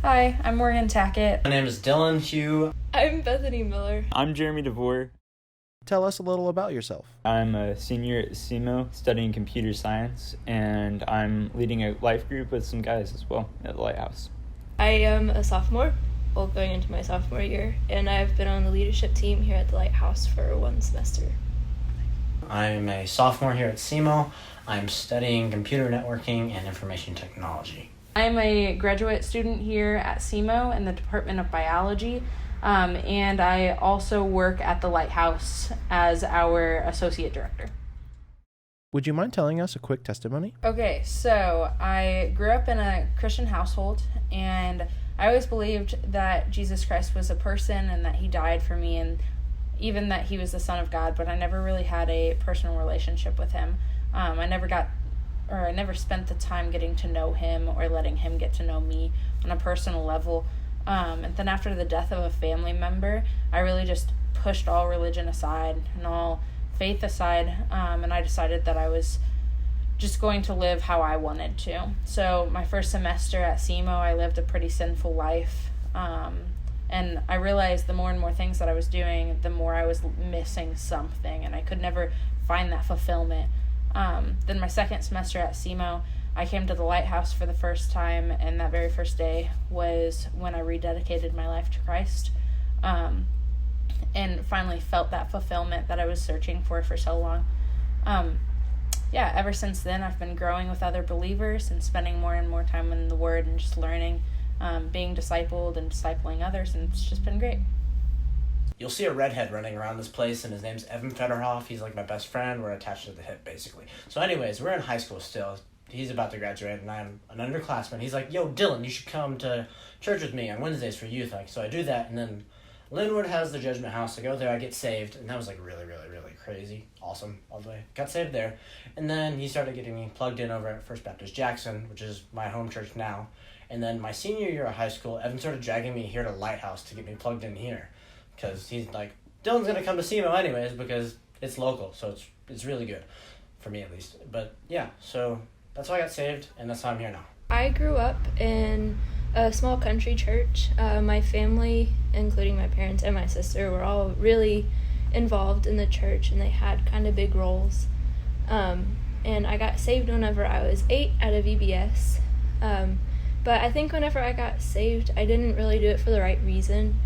Hi, I'm Morgan Tackett. My name is Dylan Hugh. I'm Bethany Miller. I'm Jeremy DeVore. Tell us a little about yourself. I'm a senior at SEMO studying computer science, and I'm leading a life group with some guys as well at the Lighthouse. I am a sophomore, going into my sophomore year, and I've been on the leadership team here at the Lighthouse for 1 semester. I'm a sophomore here at SEMO. I'm studying computer networking and information technology. I'm a graduate student here at SEMO in the Department of Biology, and I also work at the Lighthouse as our associate director. Would you mind telling us a quick testimony? Okay, so I grew up in a Christian household, and I always believed that Jesus Christ was a person and that he died for me, and even that he was the Son of God, but I never really had a personal relationship with him. I never spent the time getting to know him or letting him get to know me on a personal level. And then after the death of a family member, I really just pushed all religion aside and all faith aside, and I decided that I was just going to live how I wanted to. So my first semester at SEMO, I lived a pretty sinful life, and I realized the more and more things that I was doing, the more I was missing something, and I could never find that fulfillment. Then my second semester at SEMO, I came to the Lighthouse for the first time, and that very first day was when I rededicated my life to Christ, and finally felt that fulfillment that I was searching for so long. Ever since then, I've been growing with other believers and spending more and more time in the Word and just learning, being discipled and discipling others, and it's just been great. You'll see a redhead running around this place, and his name's Evan Federhoff. He's like my best friend. We're attached to the hip, basically. So anyways, we're in high school still. He's about to graduate, and I'm an underclassman. He's like, yo, Dylan, you should come to church with me on Wednesdays for youth. So I do that, and then Linwood has the Judgment House. I go there, I get saved, and that was like really, really, really crazy. Awesome, all the way. Got saved there. And then he started getting me plugged in over at First Baptist Jackson, which is my home church now. And then my senior year of high school, Evan started dragging me here to Lighthouse to get me plugged in here. Because he's like, Dylan's going to come to SEMO anyways because it's local, so it's really good, for me at least. But yeah, so that's why I got saved, and that's why I'm here now. I grew up in a small country church. My family, including my parents and my sister, were all really involved in the church, and they had kind of big roles. And I got saved whenever I was 8 out of VBS. But I think whenever I got saved, I didn't really do it for the right reason.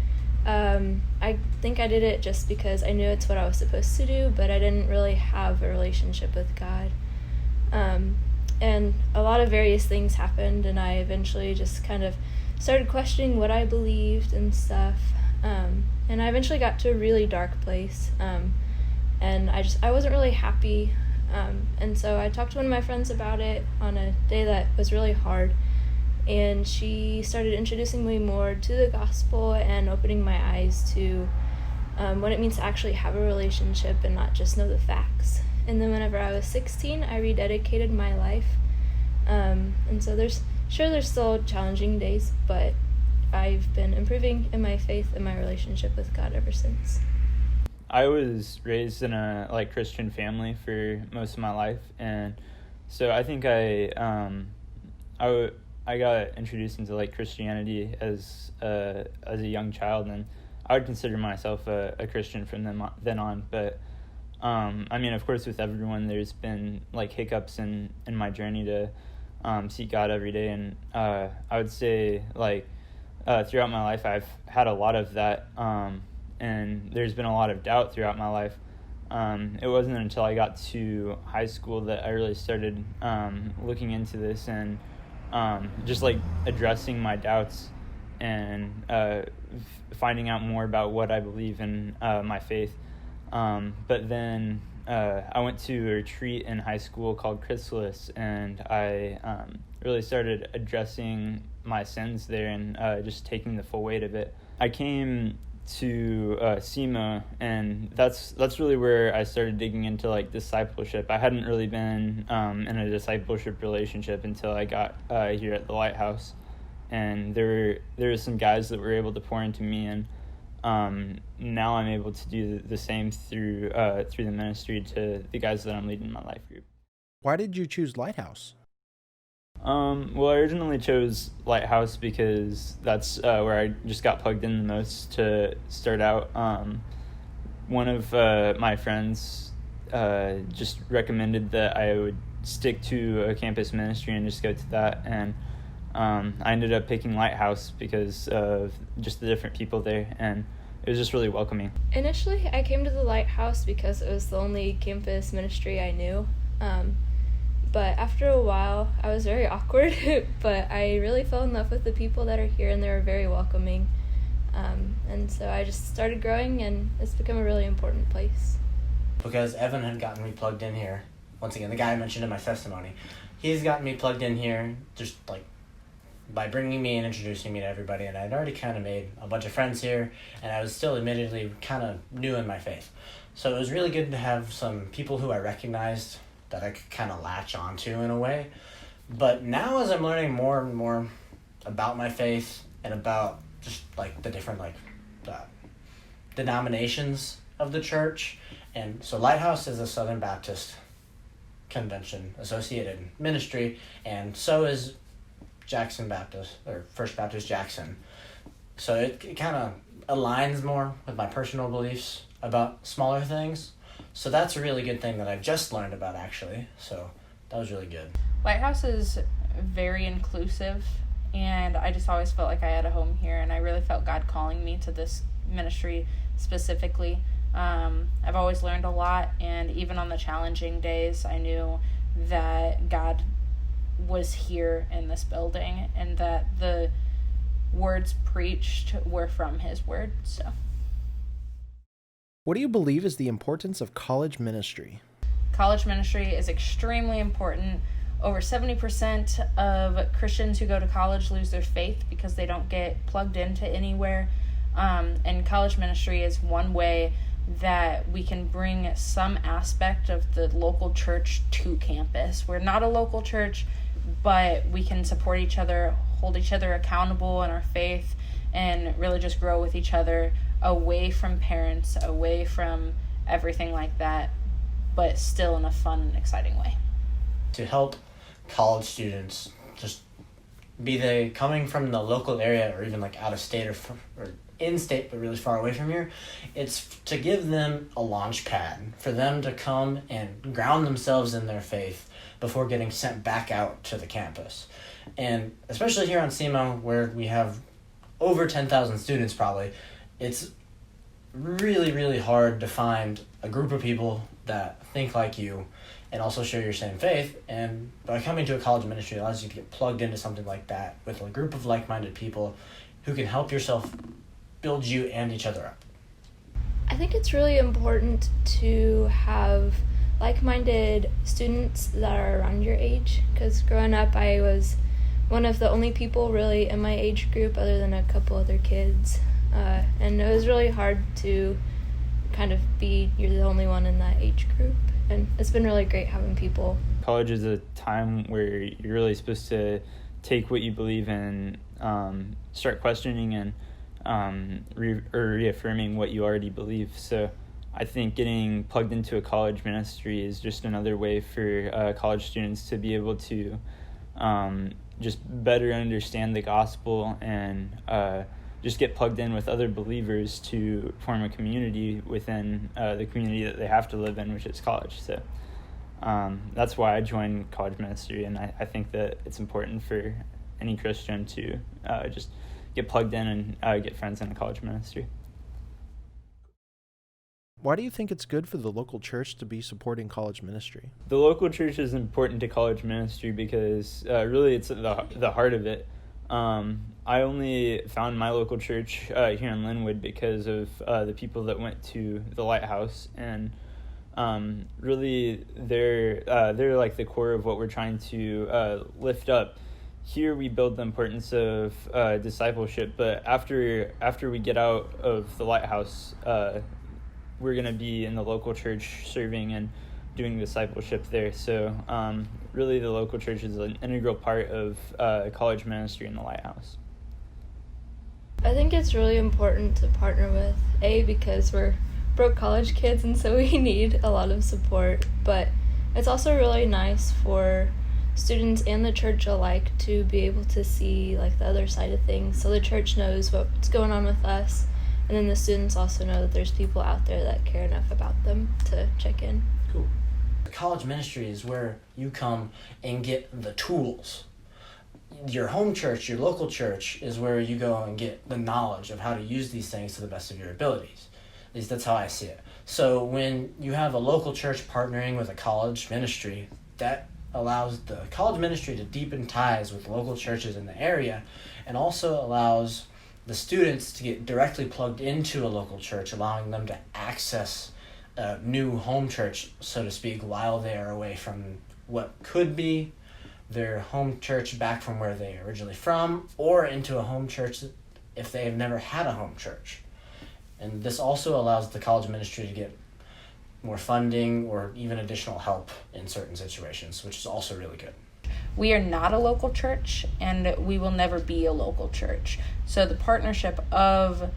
I think I did it just because I knew it's what I was supposed to do, but I didn't really have a relationship with God. And a lot of various things happened, and I eventually just kind of started questioning what I believed and stuff. And I eventually got to a really dark place, and I wasn't really happy. And so I talked to one of my friends about it on a day that was really hard. And she started introducing me more to the gospel and opening my eyes to what it means to actually have a relationship and not just know the facts. And then whenever I was 16, I rededicated my life. And so there's still challenging days, but I've been improving in my faith and my relationship with God ever since. I was raised in a Christian family for most of my life, and so I think I got introduced into Christianity as a young child, and I would consider myself a Christian from then on. But of course, with everyone, there's been hiccups in my journey to seek God every day, and I would say throughout my life, I've had a lot of that, and there's been a lot of doubt throughout my life. It wasn't until I got to high school that I really started looking into this and just addressing my doubts and finding out more about what I believe in my faith. But then I went to a retreat in high school called Chrysalis, and I really started addressing my sins there and just taking the full weight of it. I came to SEMO, and that's really where I started digging into discipleship. I hadn't really been in a discipleship relationship until I got here at the Lighthouse, and there were some guys that were able to pour into me, and now I'm able to do the same through the ministry to the guys that I'm leading in my life group. Why did you choose Lighthouse? Well, I originally chose Lighthouse because that's where I just got plugged in the most to start out. One of my friends just recommended that I would stick to a campus ministry and just go to that, and I ended up picking Lighthouse because of just the different people there, and it was just really welcoming. Initially, I came to the Lighthouse because it was the only campus ministry I knew. But after a while, I was very awkward, but I really fell in love with the people that are here, and they were very welcoming. And so I just started growing, and it's become a really important place. Because Evan had gotten me plugged in here. Once again, the guy I mentioned in my testimony. He's gotten me plugged in here just like by bringing me and introducing me to everybody, and I'd already kind of made a bunch of friends here, and I was still admittedly kind of new in my faith. So it was really good to have some people who I recognized that I could kind of latch onto in a way. But now as I'm learning more and more about my faith and about just like the different denominations of the church, and so Lighthouse is a Southern Baptist Convention associated ministry, and so is Jackson Baptist, or First Baptist Jackson. So it kind of aligns more with my personal beliefs about smaller things. So that's a really good thing that I just learned about, actually. So that was really good. Lighthouse is very inclusive, and I just always felt like I had a home here, and I really felt God calling me to this ministry specifically. I've always learned a lot, and even on the challenging days, I knew that God was here in this building, and that the words preached were from His word. So, What do you believe is the importance of college ministry? college ministry is extremely important. Over 70% of Christians who go to college lose their faith because they don't get plugged into anywhere. And college ministry is one way that we can bring some aspect of the local church to campus. We're not a local church, but we can support each other, hold each other accountable in our faith, and really just grow with each other away from parents, away from everything like that, but still in a fun and exciting way. To help college students, just be they coming from the local area or even like out of state or in state but really far away from here, it's to give them a launch pad for them to come and ground themselves in their faith before getting sent back out to the campus. And especially here on SEMO, where we have over 10,000 students probably, it's really, really hard to find a group of people that think like you and also share your same faith. And by coming to a college ministry, it allows you to get plugged into something like that with a group of like-minded people who can help yourself build you and each other up. I think it's really important to have like-minded students that are around your age, because growing up I was one of the only people really in my age group other than a couple other kids, and it was really hard to kind of be you're the only one in that age group, and it's been really great having people. College is a time where you're really supposed to take what you believe in, start questioning and reaffirming what you already believe. So I think getting plugged into a college ministry is just another way for college students to be able to just better understand the gospel and just get plugged in with other believers to form a community within the community that they have to live in, which is college. So that's why I joined college ministry, and I think that it's important for any Christian to just get plugged in and get friends in a college ministry. Why do you think it's good for the local church to be supporting college ministry? The local church is important to college ministry because really it's the heart of it. I only found my local church here in Linwood because of the people that went to the Lighthouse, and really they're like the core of what we're trying to lift up. Here we build the importance of discipleship, but after we get out of the Lighthouse, we're going to be in the local church serving and doing discipleship there. So really the local church is an integral part of college ministry in the Lighthouse. I think it's really important to partner with, because we're broke college kids and so we need a lot of support, but it's also really nice for students and the church alike to be able to see like the other side of things. So the church knows what's going on with us, and then the students also know that there's people out there that care enough about them to check in. Cool. The college ministry is where you come and get the tools. Your home church, your local church, is where you go and get the knowledge of how to use these things to the best of your abilities. At least that's how I see it. So when you have a local church partnering with a college ministry, that allows the college ministry to deepen ties with local churches in the area, and also allows the students to get directly plugged into a local church, allowing them to access a new home church, so to speak, while they are away from what could be their home church back from where they are originally from, or into a home church if they have never had a home church. And this also allows the college ministry to get more funding or even additional help in certain situations, which is also really good. We are not a local church, and we will never be a local church. So the partnership of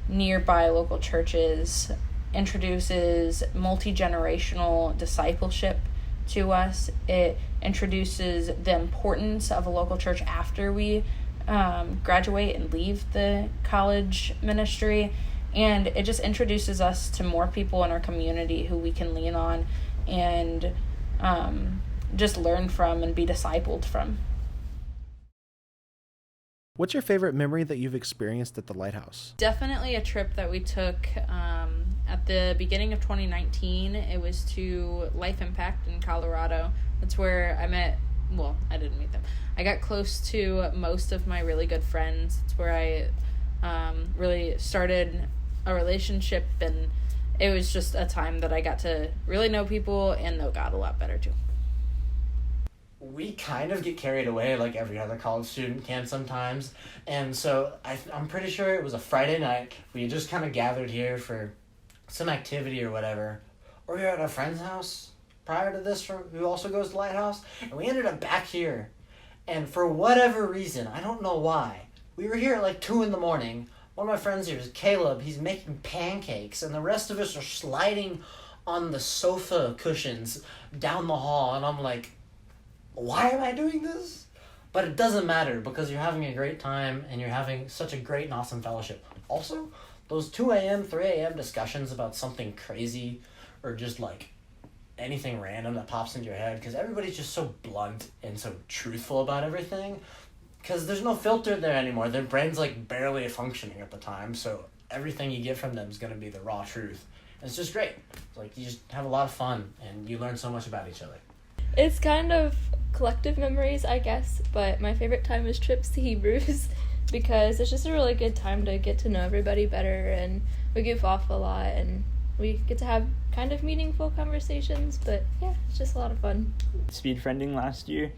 nearby local churches introduces multi-generational discipleship to us. It introduces the importance of a local church after we graduate and leave the college ministry, and it just introduces us to more people in our community who we can lean on and just learn from and be discipled from. What's your favorite memory that you've experienced at the Lighthouse? Definitely a trip that we took at the beginning of 2019. It was to Life Impact in Colorado. That's where I met, well, I didn't meet them. I got close to most of my really good friends. It's where I really started a relationship, and it was just a time that I got to really know people and know God a lot better too. We kind of get carried away like every other college student can sometimes. And so I'm pretty sure it was a Friday night. We had just kind of gathered here for some activity or whatever. Or we were at a friend's house prior to this who also goes to Lighthouse. And we ended up back here. And for whatever reason, I don't know why, we were here at like 2 a.m. One of my friends here is Caleb. He's making pancakes. And the rest of us are sliding on the sofa cushions down the hall. And I'm like, why am I doing this? But it doesn't matter, because you're having a great time and you're having such a great and awesome fellowship. Also, those 2 a.m., 3 a.m. discussions about something crazy or just like anything random that pops into your head, because everybody's just so blunt and so truthful about everything, because there's no filter there anymore. Their brain's like barely functioning at the time, so everything you get from them is going to be the raw truth. And it's just great. It's like you just have a lot of fun and you learn so much about each other. It's kind of collective memories, I guess, but my favorite time is trips to Hebrews because it's just a really good time to get to know everybody better, and we goof off a lot and we get to have kind of meaningful conversations, but yeah, it's just a lot of fun. Speed friending last year,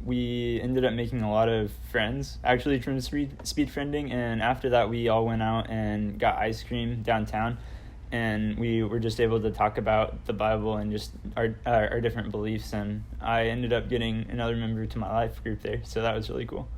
we ended up making a lot of friends actually from speed friending, and after that we all went out and got ice cream downtown, and we were just able to talk about the Bible and just our different beliefs, and I ended up getting another member to my life group there, so that was really cool.